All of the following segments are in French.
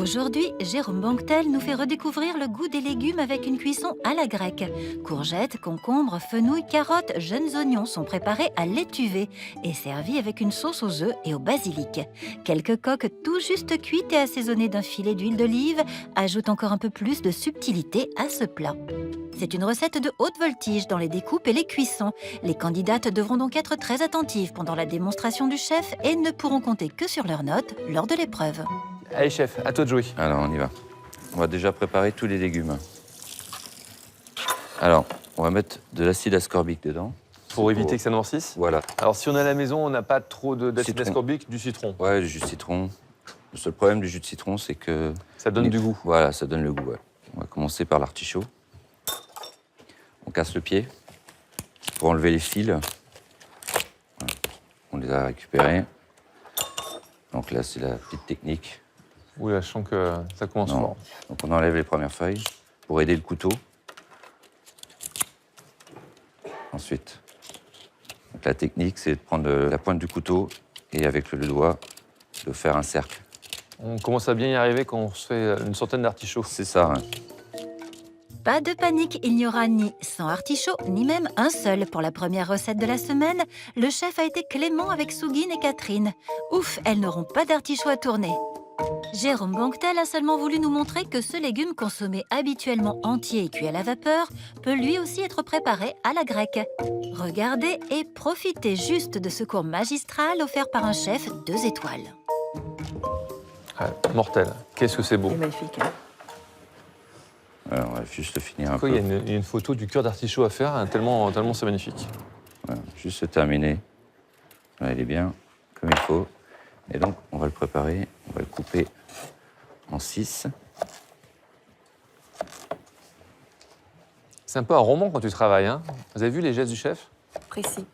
Aujourd'hui, Jérôme Banquetel nous fait redécouvrir le goût des légumes avec une cuisson à la grecque. Courgettes, concombres, fenouils, carottes, jeunes oignons sont préparés à l'étuvée et servis avec une sauce aux œufs et au basilic. Quelques coques tout juste cuites et assaisonnées d'un filet d'huile d'olive ajoutent encore un peu plus de subtilité à ce plat. C'est une recette de haute voltige dans les découpes et les cuissons. Les candidates devront donc être très attentives pendant la démonstration du chef et ne pourront compter que sur leurs notes lors de l'épreuve. Allez chef, à toi de jouer. Alors on y va. On va déjà préparer tous les légumes. Alors, on va mettre de l'acide ascorbique dedans. Pour éviter que ça noircisse. Voilà. Alors si on est à la maison, on n'a pas trop d'acide Citron. ascorbique, du citron. Ouais, le jus de citron. Le seul problème du jus de citron, c'est que... Ça donne du goût. Voilà, ça donne le goût, ouais. On va commencer par l'artichaut. On casse le pied pour enlever les fils. Voilà. On les a récupérés. Donc là, c'est la petite technique. Oui, là, je sens que ça commence Non. fort. Donc on enlève les premières feuilles pour aider le couteau. Ensuite, donc la technique, c'est de prendre la pointe du couteau et avec le doigt, de faire un cercle. On commence à bien y arriver quand on se fait une centaine d'artichauts. C'est ça, hein. Pas de panique, il n'y aura ni 100 artichauts, ni même un seul. Pour la première recette de la semaine, le chef a été clément avec Sougine et Catherine. Ouf, elles n'auront pas d'artichauts à tourner. Jérôme Banquetel a seulement voulu nous montrer que ce légume consommé habituellement entier et cuit à la vapeur peut lui aussi être préparé à la grecque. Regardez et profitez juste de ce cours magistral offert par un chef 2 étoiles. Ouais, mortel. Qu'est-ce que c'est beau. C'est magnifique. Hein. Alors, on va juste finir un Quoi, peu. il y a une photo du cœur d'artichaut à faire, hein, tellement c'est magnifique. Voilà, juste terminer. Là, il est bien, comme il faut. Et donc, on va le préparer. On va le couper en 6. C'est un peu un roman quand tu travailles. Hein. Vous avez vu les gestes du chef? Précis.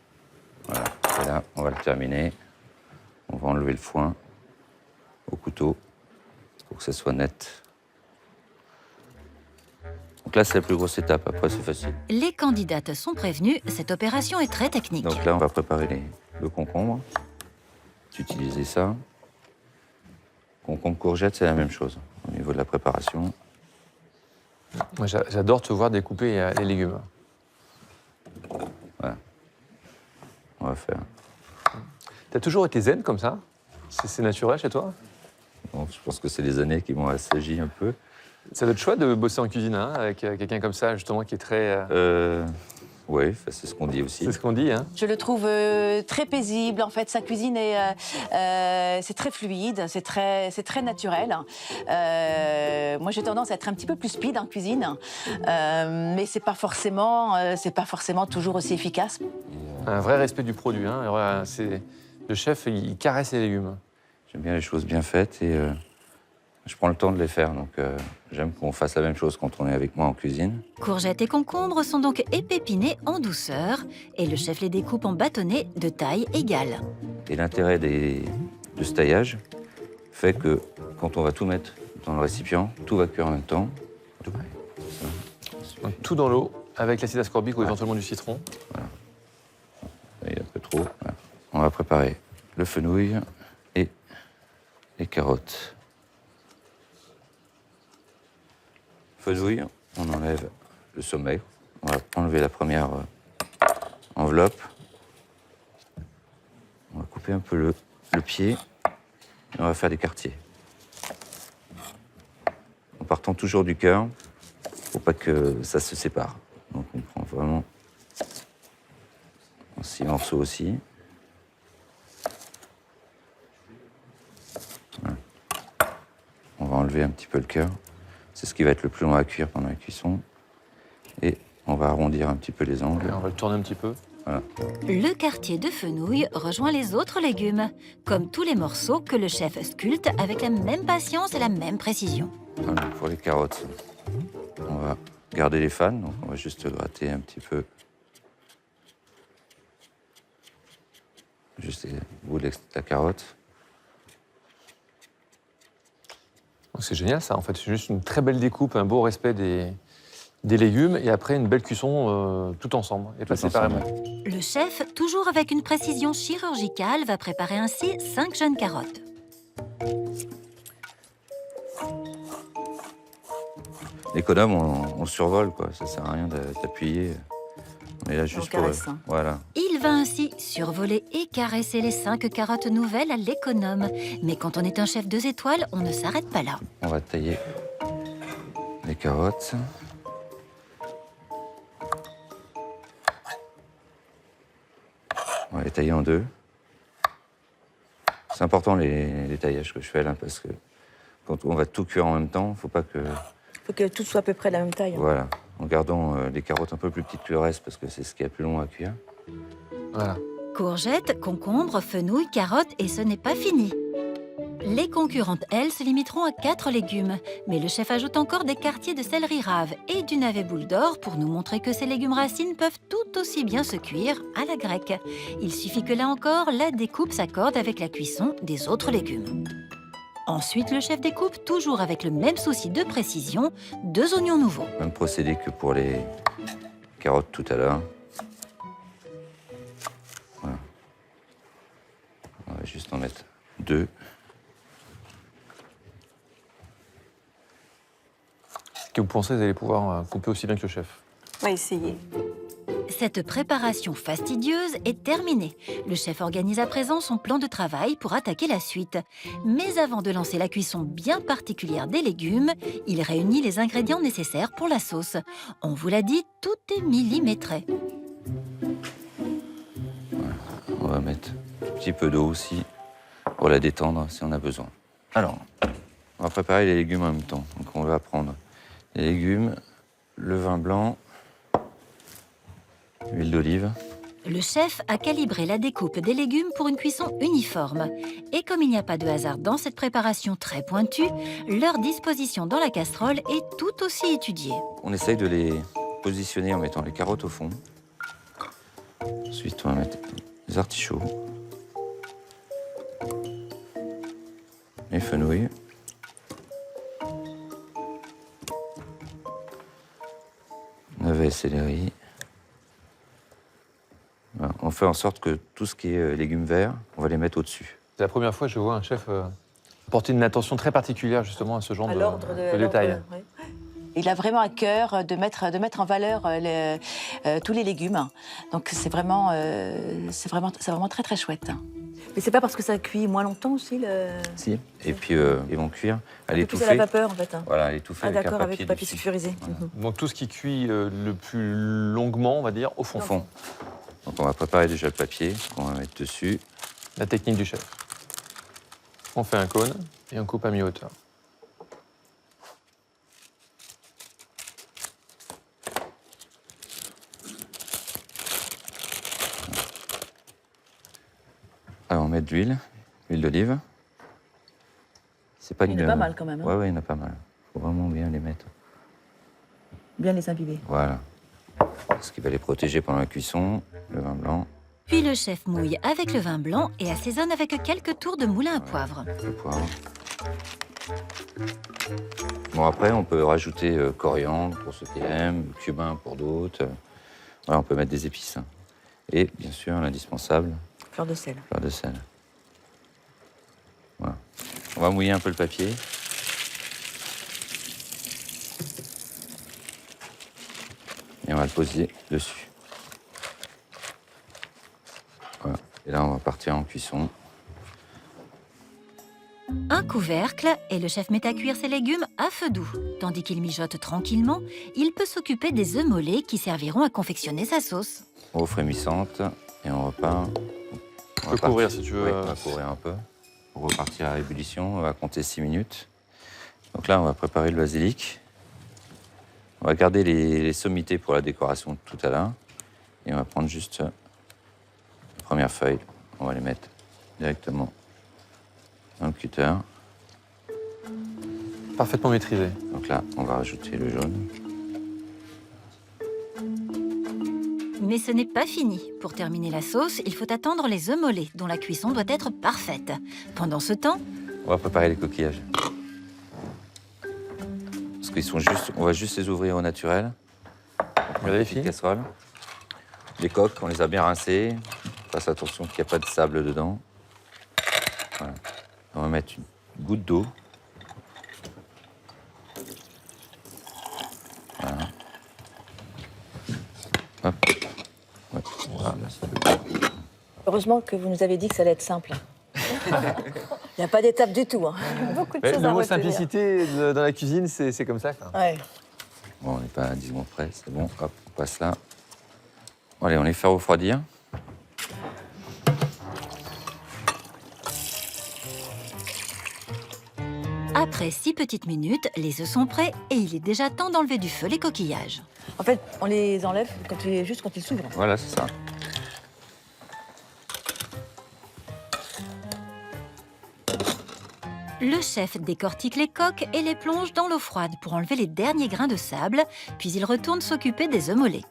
Voilà. Et là, on va le terminer. On va enlever le foin au couteau pour que ça soit net. Donc là, c'est la plus grosse étape. Après, c'est facile. Les candidates sont prévenues, cette opération est très technique. Donc là, on va préparer le concombre. Utiliser ça. Concombre courgette, c'est la même chose au niveau de la préparation. Moi, j'adore te voir découper les légumes. Voilà. On va faire. T'as toujours été zen comme ça? C'est naturel chez toi? Donc, je pense que c'est les années qui m'ont assagi un peu. Ça doit être chouette de bosser en cuisine hein, avec quelqu'un comme ça, justement, qui est très... Oui, c'est ce qu'on dit aussi. C'est ce qu'on dit, hein? Je le trouve très paisible. En fait, sa cuisine c'est très fluide, c'est très naturel. Moi, j'ai tendance à être un petit peu plus speed en cuisine, mais c'est pas forcément toujours aussi efficace. Un vrai respect du produit. Hein. Voilà, le chef, il caresse les légumes. J'aime bien les choses bien faites et je prends le temps de les faire. Donc, j'aime qu'on fasse la même chose quand on est avec moi en cuisine. Courgettes et concombres sont donc épépinés en douceur et le chef les découpe en bâtonnets de taille égale. Et l'intérêt de ce taillage fait que quand on va tout mettre dans le récipient, tout va cuire en même temps. Donc, tout dans l'eau, avec l'acide ascorbique ou éventuellement du citron. Il y a un peu trop. Voilà. On va préparer le fenouil et les carottes. Fenouil, on enlève le sommet. On va enlever la première enveloppe. On va couper un peu le pied et on va faire des quartiers. En partant toujours du cœur pour pas que ça se sépare. Donc on prend vraiment 6 morceaux aussi. Voilà. On va enlever un petit peu le cœur. C'est ce qui va être le plus long à cuire pendant la cuisson. Et on va arrondir un petit peu les angles. Et on va le tourner un petit peu. Voilà. Le quartier de fenouil rejoint les autres légumes, comme tous les morceaux que le chef sculpte avec la même patience et la même précision. Voilà, pour les carottes, on va garder les fans. Donc on va juste gratter un petit peu. Juste les bouts de la carotte. C'est génial ça, en fait. C'est juste une très belle découpe, un beau respect des légumes et après une belle cuisson tout ensemble et pas Tout ensemble. séparément. Le chef, toujours avec une précision chirurgicale, va préparer ainsi 5 jeunes carottes. L'économe, on le survole, quoi. Ça sert à rien d'appuyer. On est là juste pour... caresse, hein. Voilà. Il va ainsi survoler et caresser les 5 carottes nouvelles à l'économe. Mais quand on est un chef 2 étoiles, on ne s'arrête pas là. On va tailler les carottes. On va les tailler en 2. C'est important les taillages que je fais là, parce que quand on va tout cuire en même temps, il ne faut pas que... Il faut que tout soit à peu près de la même taille. Voilà, en gardant les carottes un peu plus petites que le reste, parce que c'est ce qui est le plus long à cuire. Voilà. Courgettes, concombres, fenouil, carottes et ce n'est pas fini. Les concurrentes, elles, se limiteront à 4 légumes. Mais le chef ajoute encore des quartiers de céleri rave et du navet boule d'or pour nous montrer que ces légumes racines peuvent tout aussi bien se cuire à la grecque. Il suffit que là encore, la découpe s'accorde avec la cuisson des autres légumes. Ensuite, le chef découpe, toujours avec le même souci de précision, 2 oignons nouveaux. Même procédé que pour les carottes tout à l'heure. Voilà. On va juste en mettre 2. Est-ce que vous pensez que vous allez pouvoir couper aussi bien que le chef? On va essayer. Cette préparation fastidieuse est terminée. Le chef organise à présent son plan de travail pour attaquer la suite. Mais avant de lancer la cuisson bien particulière des légumes, il réunit les ingrédients nécessaires pour la sauce. On vous l'a dit, tout est millimétré. On va mettre un petit peu d'eau aussi pour la détendre si on a besoin. Alors, on va préparer les légumes en même temps. Donc on va prendre les légumes, le vin blanc, l'huile d'olive. Le chef a calibré la découpe des légumes pour une cuisson uniforme. Et comme il n'y a pas de hasard dans cette préparation très pointue, leur disposition dans la casserole est tout aussi étudiée. On essaye de les positionner en mettant les carottes au fond. Ensuite, on va mettre les artichauts, les fenouils, navets et céleri. Voilà. On fait en sorte que tout ce qui est légumes verts, on va les mettre au-dessus. C'est la première fois que je vois un chef porter une attention très particulière justement à ce genre de détails. Il a vraiment à cœur de mettre en valeur tous les légumes. Donc c'est vraiment très très chouette. Mais c'est pas parce que ça cuit moins longtemps aussi Si. Et puis ils vont cuire à C'est l'étouffer. à la vapeur en fait. Voilà, à l'étouffer Ah avec un d'accord, avec papier le papier dessus. sulfurisé. Voilà. Donc tout ce qui cuit le plus longuement, on va dire, au fond. Au fond. Donc on va préparer déjà le papier qu'on va mettre dessus. La technique du chef. On fait un cône et on coupe à mi-hauteur. Alors on met de l'huile d'olive. C'est pas Il y en a une- pas mal quand même, hein. Ouais, il y en a pas mal. Faut vraiment bien les mettre. Bien les imbiber. Voilà. Ce qui va les protéger pendant la cuisson, le vin blanc, Puis le chef mouille avec le vin blanc et assaisonne avec quelques tours de moulin à poivre. le poivre. Bon, après, on peut rajouter coriandre pour ceux qui aiment, cumin pour d'autres. Voilà, on peut mettre des épices. Hein. Et bien sûr, l'indispensable, Fleur de sel. fleur de sel. Voilà. On va mouiller un peu le papier. Et on va le poser dessus. Voilà. Et là, on va partir en cuisson. Un couvercle et le chef met à cuire ses légumes à feu doux. Tandis qu'il mijote tranquillement, il peut s'occuper des œufs mollets qui serviront à confectionner sa sauce. Eau frémissante. Et on repart. On peut couvrir si tu veux. Oui, on va couvrir un peu. Pour repartir à ébullition, on va compter 6 minutes. Donc là, on va préparer le basilic. On va garder les sommités pour la décoration de tout à l'heure. Et on va prendre juste la première feuille. On va les mettre directement dans le cutter. Parfaitement maîtrisé. Donc là, on va rajouter le jaune. Mais ce n'est pas fini. Pour terminer la sauce, il faut attendre les œufs mollets, dont la cuisson doit être parfaite. Pendant ce temps, On va préparer les coquillages. Parce qu'ils sont juste, on va juste les ouvrir au naturel. Regardez les Petite filles. casserole. Les coques, on les a bien rincées. Fasse attention qu'il n'y a pas de sable dedans. Voilà. On va mettre une goutte d'eau. Heureusement que vous nous avez dit que ça allait être simple. Il n'y a pas d'étape du tout. Hein. Beaucoup de Ouais, choses le à mot retenir. simplicité dans la cuisine, c'est comme ça, quoi. Ouais. Bon, on n'est pas à 10 secondes près, c'est bon. Hop, on passe là. Bon, allez, on les fait refroidir. Après 6 petites minutes, les œufs sont prêts et il est déjà temps d'enlever du feu les coquillages. En fait, on les enlève juste quand ils s'ouvrent. Voilà, c'est ça. Le chef décortique les coques et les plonge dans l'eau froide pour enlever les derniers grains de sable, puis il retourne s'occuper des œufs mollets.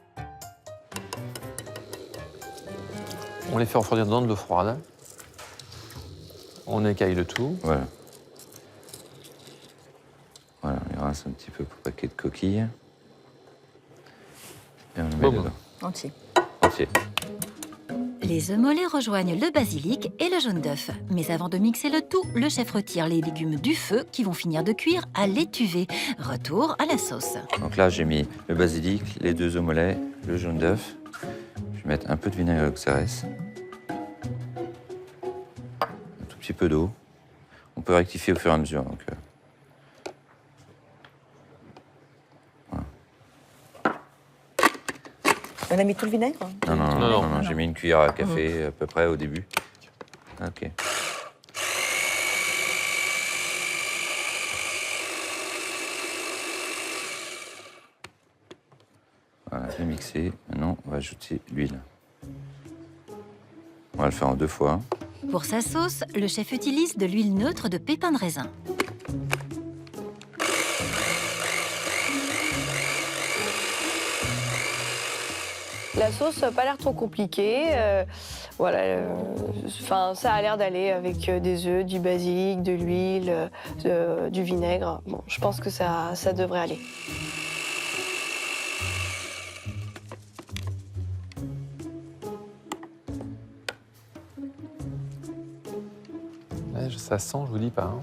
On les fait refroidir dans de l'eau froide. On écaille le tout. Voilà. Voilà, on les rince un petit peu pour pas qu'il y ait de coquilles. Et on le met Boum. dedans. Entier. Entier. Les œufs mollets rejoignent le basilic et le jaune d'œuf. Mais avant de mixer le tout, le chef retire les légumes du feu qui vont finir de cuire à l'étuvée. Retour à la sauce. Donc là, j'ai mis le basilic, les 2 œufs mollets, le jaune d'œuf. Je vais mettre un peu de vinaigre Auxerre. Un tout petit peu d'eau. On peut rectifier au fur et à mesure. Donc, On a mis tout le vinaigre? non, j'ai mis une cuillère à café à peu près au début. Ok. Voilà, j'ai mixé. Maintenant, on va ajouter l'huile. On va le faire en 2 fois. Pour sa sauce, le chef utilise de l'huile neutre de pépins de raisin. La sauce n'a pas l'air trop compliquée. Voilà, ça a l'air d'aller avec des œufs, du basilic, de l'huile, du vinaigre. Bon, je pense que ça devrait aller. Ouais, ça sent, je vous dis pas. Hein.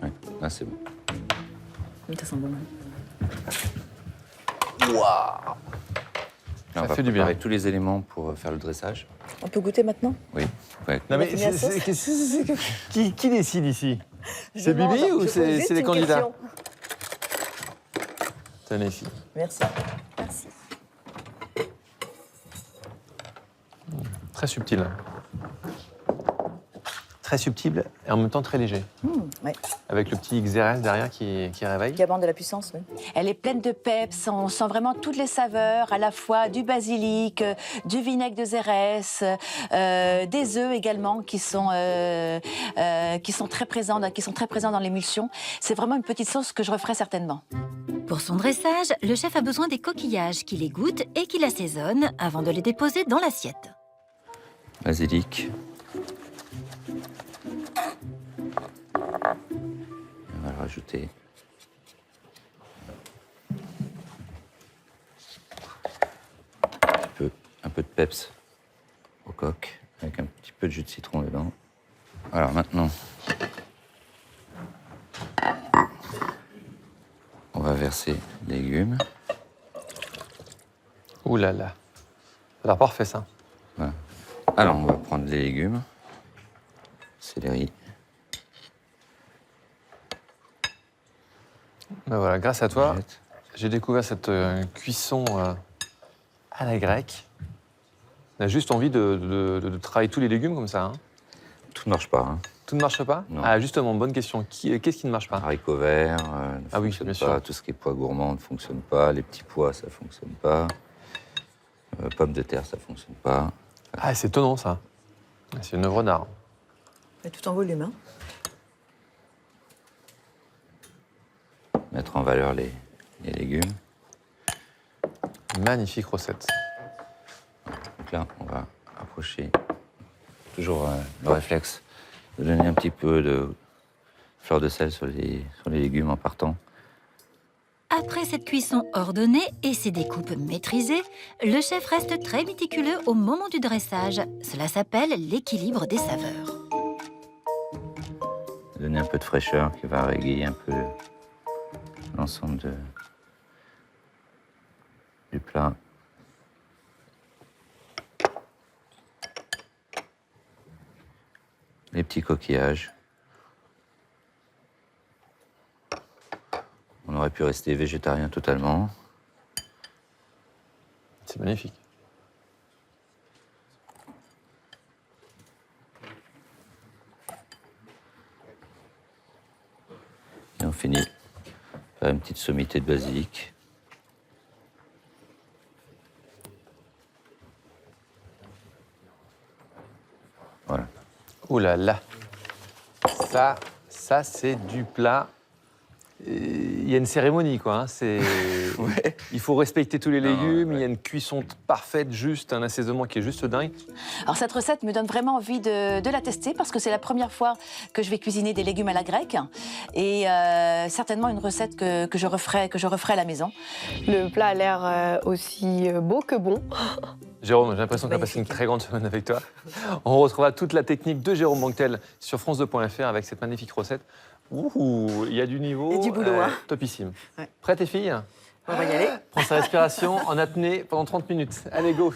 Ouais, là, c'est bon. Ça sent bon. Waouh! Là, on Ça va fait du bien. préparer tous les éléments pour faire le dressage. On peut goûter maintenant? Oui. Ouais. Non, mais On a fini la sauce qui décide ici? Je C'est demande, Bibi ou je pose c'est juste les une candidats? question. Tenez ici. Merci. Merci. Très subtil. Très subtil et en même temps très léger. Ouais. Avec le petit XRS derrière qui réveille. Qui aborde de la puissance, oui. Elle est pleine de peps, on sent vraiment toutes les saveurs, à la fois du basilic, du vinaigre de Xérès, des œufs également qui sont très présents dans l'émulsion. C'est vraiment une petite sauce que je referai certainement. Pour son dressage, le chef a besoin des coquillages qui les goûtent et qui l'assaisonnent avant de les déposer dans l'assiette. Basilic. On va le rajouter. Un peu de peps au coq, avec un petit peu de jus de citron dedans. Alors maintenant, on va verser les légumes. Ouh là là. Ça a l'air parfait, ça. Voilà. Alors, on va prendre les légumes. Céleri. Ben voilà, grâce à toi, courgette. j'ai découvert cette cuisson à la grecque. On a juste envie de travailler tous les légumes comme ça. Hein. Tout ne marche pas. Hein. Tout ne marche pas? Non. Ah, justement, bonne question. Qu'est-ce qui ne marche pas? Haricots verts ne Ah oui, fonctionne bien pas. sûr. Tout ce qui est pois gourmand ne fonctionne pas. Les petits pois, ça ne fonctionne pas. Pommes de terre, ça ne fonctionne pas. Ah, c'est étonnant, ça. C'est une œuvre d'art. Mais tout en volume, hein. Mettre en valeur les légumes. Magnifique recette. Donc là, on va approcher. Toujours le réflexe de donner un petit peu de fleur de sel sur les légumes en partant. Après cette cuisson ordonnée et ses découpes maîtrisées, le chef reste très méticuleux au moment du dressage. Cela s'appelle l'équilibre des saveurs. Donner un peu de fraîcheur qui va régayer un peu l'ensemble du plat. les petits coquillages. On aurait pu rester végétarien totalement. C'est magnifique. Et on finit par une petite sommité de basilic. Voilà. Ouh là là. Ça c'est du plat. Il y a une cérémonie, quoi. Hein. Ouais. Il faut respecter tous les Non, légumes. ouais. Il y a une cuisson parfaite, juste un assaisonnement qui est juste dingue. Alors cette recette me donne vraiment envie de la tester parce que c'est la première fois que je vais cuisiner des légumes à la grecque et certainement une recette que je referai à la maison. Le plat a l'air aussi beau que bon. Jérôme, j'ai l'impression qu'on a passé une très grande semaine avec toi. On retrouvera toute la technique de Jérôme Banquetel sur France2.fr avec cette magnifique recette. Ouh, il y a du niveau. Il y a du boulot, hein. Topissime. Ouais. Prêtes, les filles? On va y aller. Prends sa respiration en apnée pendant 30 minutes. Allez, go.